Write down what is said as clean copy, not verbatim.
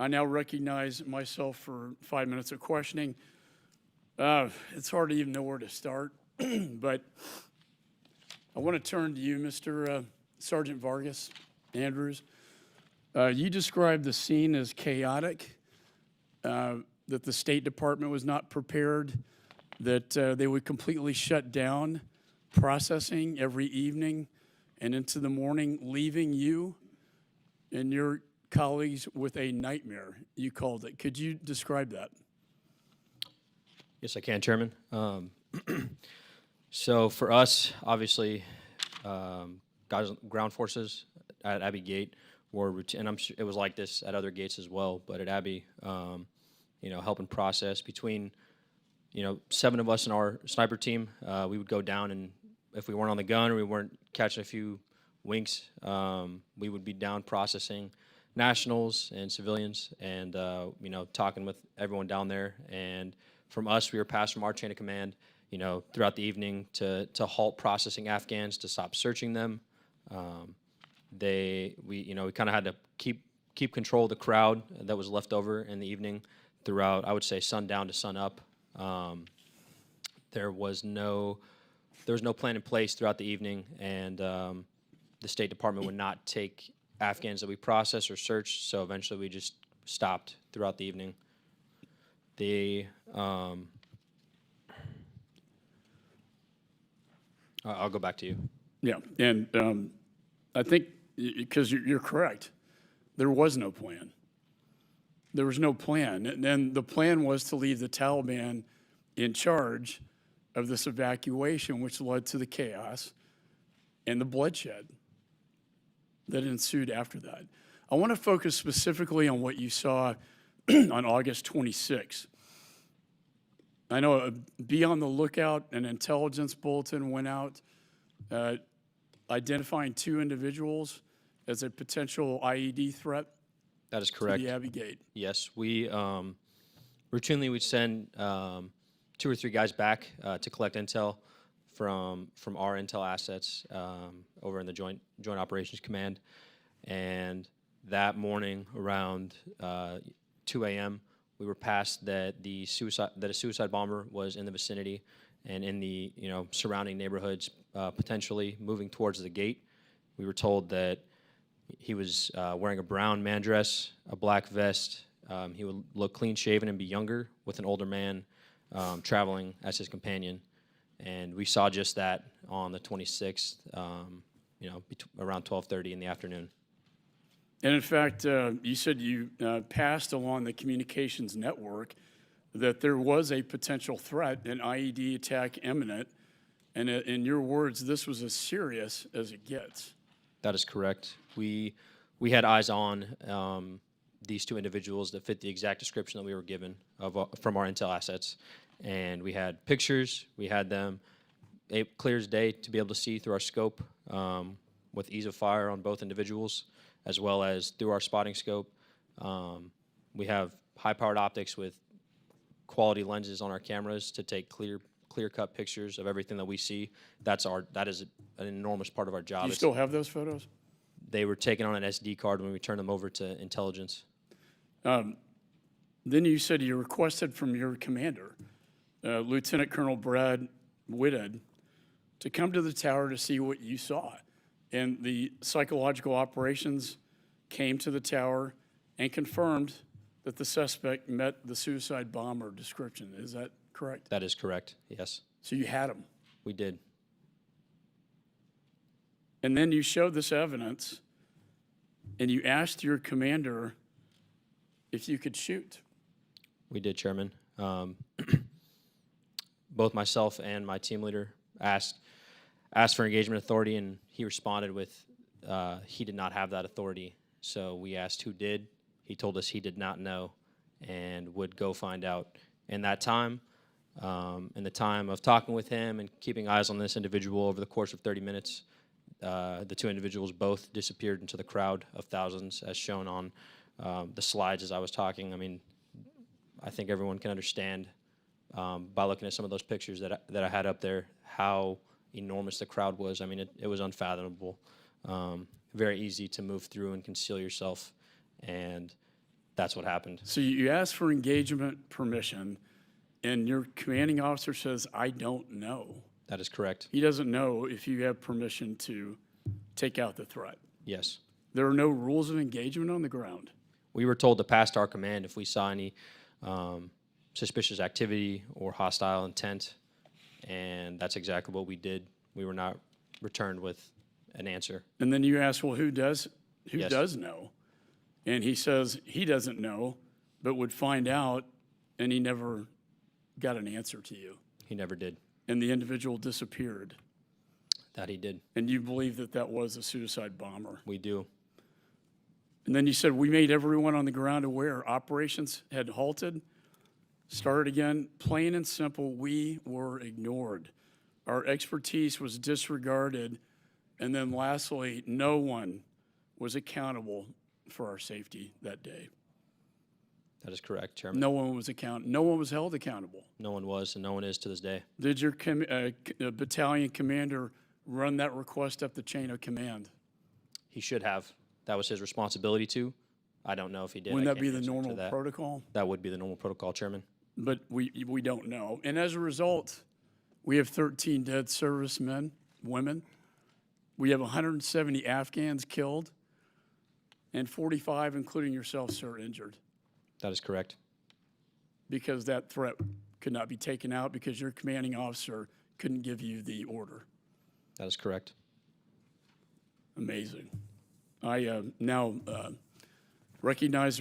I now recognize myself for 5 minutes of questioning. It's hard to even know where to start, but I want to turn to you, Mr. Sergeant Vargas-Andrews. You described the scene as chaotic, that the State Department was not prepared, that they would completely shut down processing every evening and into the morning, leaving you and your colleagues with a nightmare, you called it. Could you describe that? Yes, I can, Chairman. So for us, obviously, ground forces at Abbey Gate were routine, and I'm sure it was like this at other gates as well, but at Abbey, helping process between, 7 of us in our sniper team, we would go down, and if we weren't on the gun or we weren't catching a few winks, we would be down processing nationals and civilians and, talking with everyone down there. And from us, we were passed from our chain of command, throughout the evening to halt processing Afghans, to stop searching them. We kind of had to keep control of the crowd that was left over in the evening throughout, I would say, sundown to sun up. There was no plan in place throughout the evening, and the State Department would not take Afghans that we processed or searched, so eventually we just stopped throughout the evening. I'll go back to you. Yeah, and I think, because you're correct, there was no plan. There was no plan, and then the plan was to leave the Taliban in charge of this evacuation, which led to the chaos and the bloodshed that ensued after that. I want to focus specifically on what you saw on August 26th. I know Be on the Lookout, an intelligence bulletin went out identifying 2 individuals as a potential IED threat. That is correct. To the Abbey Gate. Yes, we routinely would send 2 or 3 guys back to collect intel from our intel assets over in the Joint Operations Command. And that morning around 2 a.m., we were passed that a suicide bomber was in the vicinity and in the surrounding neighborhoods, potentially moving towards the gate. We were told that he was wearing a brown man dress, a black vest. He would look clean shaven and be younger, with an older man traveling as his companion. And we saw just that on the 26th, around 12:30 in the afternoon. And in fact, you said you passed along the communications network that there was a potential threat, an IED attack imminent. And in your words, this was as serious as it gets. That is correct. We had eyes on these 2 individuals that fit the exact description that we were given from our intel assets. And we had pictures. We had them clear as day to be able to see through our scope with ease of fire on both individuals, as well as through our spotting scope. We have high-powered optics with quality lenses on our cameras to take clear-cut pictures of everything that we see. That is an enormous part of our job. Do you still have those photos? They were taken on an SD card when we turned them over to intelligence. Then you said you requested from your commander, Lieutenant Colonel Brad Whitted, to come to the tower to see what you saw. And the psychological operations came to the tower and confirmed that the suspect met the suicide bomber description. Is that correct? That is correct, yes. So you had him. We did. And then you showed this evidence, and you asked your commander if you could shoot. We did, Chairman. Both myself and my team leader asked for engagement authority, and he responded with he did not have that authority. So we asked who did. He told us he did not know and would go find out. In that time, in the time of talking with him and keeping eyes on this individual over the course of 30 minutes, the 2 individuals both disappeared into the crowd of thousands, as shown on the slides as I was talking. I mean, I think everyone can understand by looking at some of those pictures that I had up there how enormous the crowd was. I mean, it was unfathomable. Very easy to move through and conceal yourself, and That's what happened. So you ask for engagement permission, and your commanding officer says, I don't know. That is correct. He doesn't know if you have permission to take out the threat. Yes. There are no rules of engagement on the ground. We were told to pass our command if we saw any suspicious activity or hostile intent, and that's exactly what we did. We were not returned with an answer. And then you ask, well, who does Yes. know? And he says he doesn't know, but would find out, and he never got an answer to you. He never did. And the individual disappeared. That he did. And you believe that that was a suicide bomber. We do. And then you said, we made everyone on the ground aware. Operations had halted, started again. Plain and simple, we were ignored. Our expertise was disregarded. And then lastly, no one was accountable for our safety that day. That is correct, Chairman. No one was held accountable. No one was, and no one is to this day. Did your battalion commander run that request up the chain of command? He should have. That was his responsibility to. I don't know if he did. Wouldn't I that be can't the answer to normal that. protocol? That would be the normal protocol, Chairman. But we don't know. And as a result, we have 13 dead servicemen, women. We have 170 Afghans killed, and 45, including yourself, sir, injured. That is correct. Because that threat could not be taken out because your commanding officer couldn't give you the order. That is correct. Amazing. I now recognize